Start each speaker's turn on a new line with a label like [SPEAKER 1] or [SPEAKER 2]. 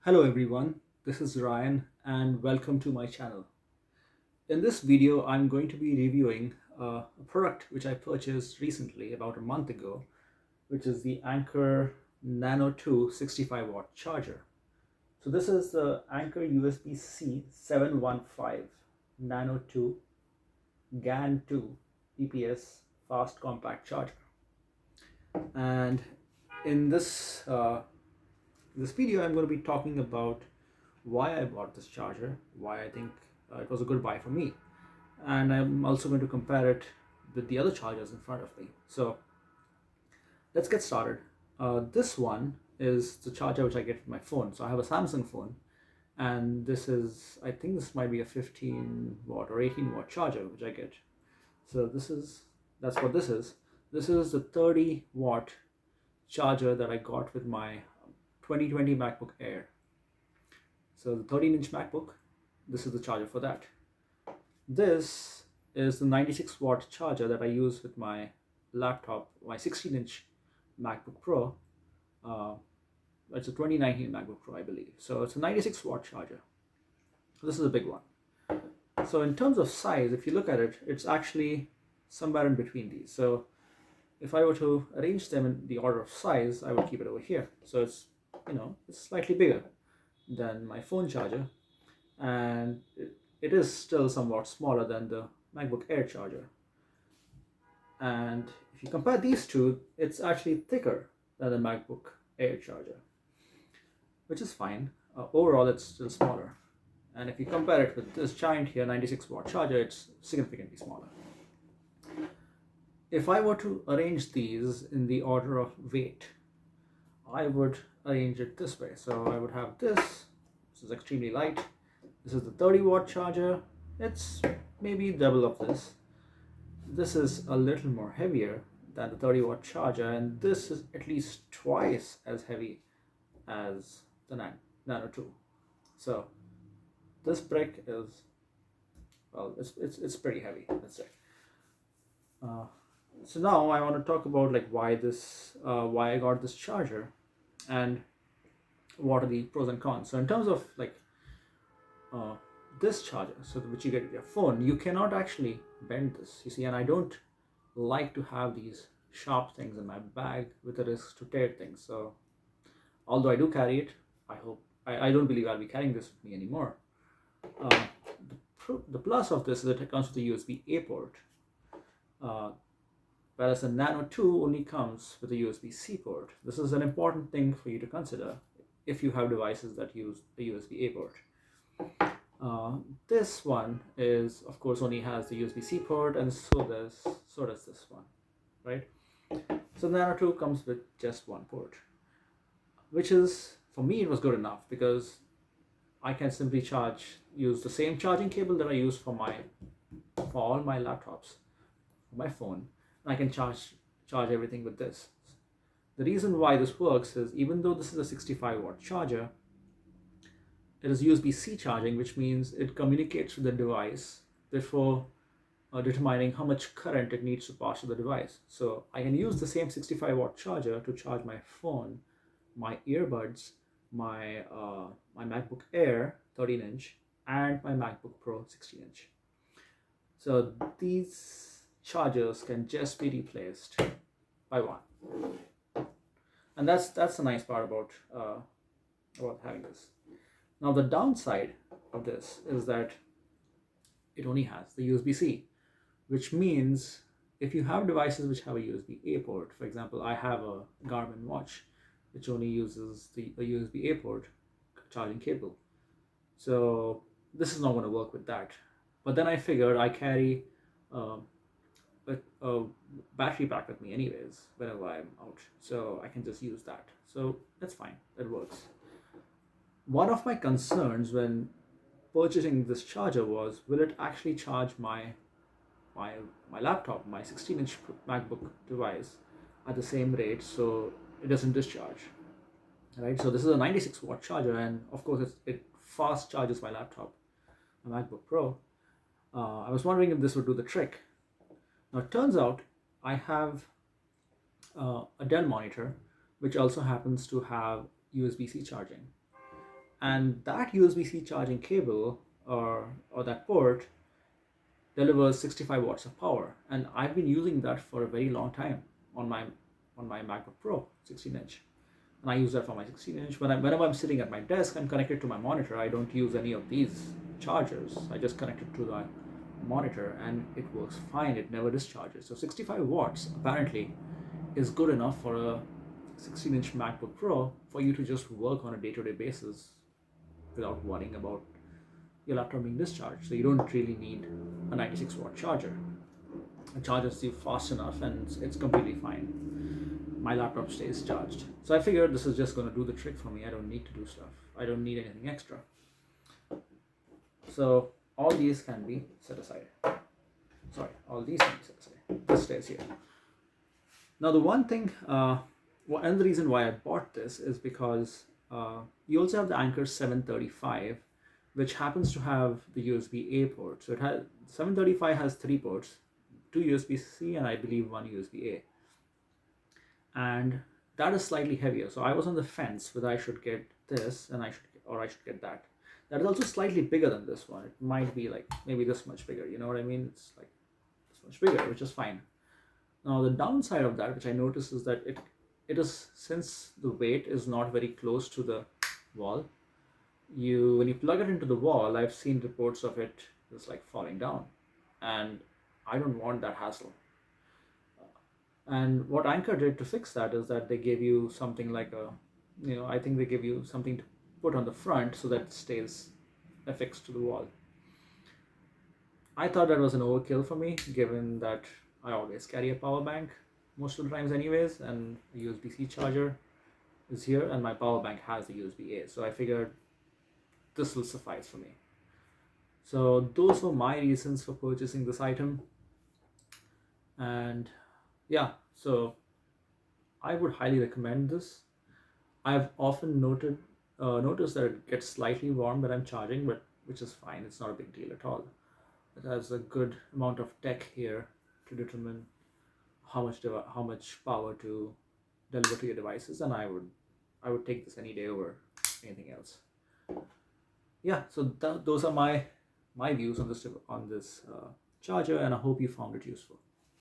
[SPEAKER 1] Hello everyone, this is Ryan and welcome to my channel. In this video, I'm going to be reviewing a product which I purchased recently about a month ago, which is the Anker Nano 2 65-watt charger. So this is the Anker USB-C 715 Nano 2 GAN 2 EPS fast compact charger. And in this video, I'm going to be talking about why I bought this charger, why I think it was a good buy for me, and I'm also going to compare it with the other chargers in front of me. So let's get started. This one is the charger which I get with my phone. So I have a Samsung phone, and I think this might be a 15 watt or 18 watt charger which I get. So that's what this is. This is the 30 watt charger that I got with my 2020 MacBook Air. So the 13-inch MacBook, this is the charger for that. This is the 96 watt charger that I use with my laptop, my 16-inch MacBook Pro. It's a 2019 MacBook Pro, I believe. So it's a 96 watt charger. This is a big one. So in terms of size, if you look at it, it's actually somewhere in between these. So if I were to arrange them in the order of size, I would keep it over here. So it's slightly bigger than my phone charger, and it is still somewhat smaller than the MacBook Air charger. And if you compare these two, it's actually thicker than the MacBook Air charger, which is fine. Overall, it's still smaller. And if you compare it with this giant here, 96 watt charger, it's significantly smaller. If I were to arrange these in the order of weight, I would arrange it this way. So I would have this is extremely light. This is the 30 watt charger. It's maybe double of this. This is a little more heavier than the 30 watt charger, and this is at least twice as heavy as the Nano 2. So this brick is, well, it's pretty heavy, let's say. So now I want to talk about like why I got this charger and what are the pros and cons. So in terms of like this charger, so which you get with your phone, you cannot actually bend this, you see, and I don't like to have these sharp things in my bag with the risk to tear things. So although I do carry it, I don't believe I'll be carrying this with me anymore. The plus of this is that it comes with a USB-A port, whereas the Nano 2 only comes with a USB-C port. This is an important thing for you to consider if you have devices that use a USB-A port. This one is, of course, only has the USB-C port, and so does this one, right? So the Nano 2 comes with just one port, which is, for me, it was good enough because I can simply use the same charging cable that I use for all my laptops, for my phone, and I can charge everything with this. The reason why this works is, even though this is a 65 watt charger, it is USB-C charging, which means it communicates with the device before determining how much current it needs to pass to the device. So I can use the same 65 watt charger to charge my phone, my earbuds, my MacBook Air 13-inch, and my MacBook Pro 16-inch. So these chargers can just be replaced by one, and that's the nice part about having this. Now the downside of this is that it only has the USB-C, which means if you have devices which have a USB-A port, for example, I have a Garmin watch which only uses a USB-A port charging cable. So this is not going to work with that. But then I figured I carry a battery pack with me anyways whenever I'm out, so I can just use that. So that's fine, it works. One of my concerns when purchasing this charger was, will it actually charge my laptop, my 16-inch MacBook device at the same rate so it doesn't discharge, right? So this is a 96 watt charger, and of course it fast charges my laptop, my MacBook Pro. I was wondering if this would do the trick. Now it turns out I have a Dell monitor which also happens to have USB-C charging, And that USB-C charging cable, or that port, delivers 65 watts of power, and I've been using that for a very long time on my MacBook Pro 16-inch, and I use that for my 16-inch. Whenever I'm sitting at my desk, I'm connected to my monitor. I don't use any of these chargers. I just connect it to the monitor, and it works fine. It never discharges. So 65 watts apparently is good enough for a 16-inch MacBook Pro for you to just work on a day-to-day basis without worrying about your laptop being discharged. So you don't really need a 96 watt charger. It charges you fast enough and it's completely fine. My laptop stays charged. So I figured this is just going to do the trick for me. I don't need to do stuff. I don't need anything extra. So all these can be set aside. Sorry, all these can be set aside. This stays here. Now the one thing, and the reason why I bought this is because you also have the Anker 735, which happens to have the USB-A port. So it has 735 has 3 ports, 2 USB-C and I believe 1 USB-A. And that is slightly heavier. So I was on the fence whether I should get this and I should get that. That is also slightly bigger than this one. It might be like maybe this much bigger. You know what I mean? It's like this much bigger, which is fine. Now the downside of that, which I noticed, is that it is, since the weight is not very close to the wall, when you plug it into the wall, I've seen reports of it just like falling down, and I don't want that hassle. And what Anker did to fix that is that they gave you something like I think they give you something to put on the front so that it stays affixed to the wall. I thought that was an overkill for me, given that I always carry a power bank most of the times anyways, and a USB-C charger is here, and my power bank has the USB-A. So I figured this will suffice for me. So those were my reasons for purchasing this item. And yeah, so I would highly recommend this. I've often noticed that it gets slightly warm when I'm charging, but which is fine. It's not a big deal at all. It has a good amount of tech here to determine how much power to deliver to your devices, and I would take this any day over anything else. Yeah, so those are my views on this charger, and I hope you found it useful.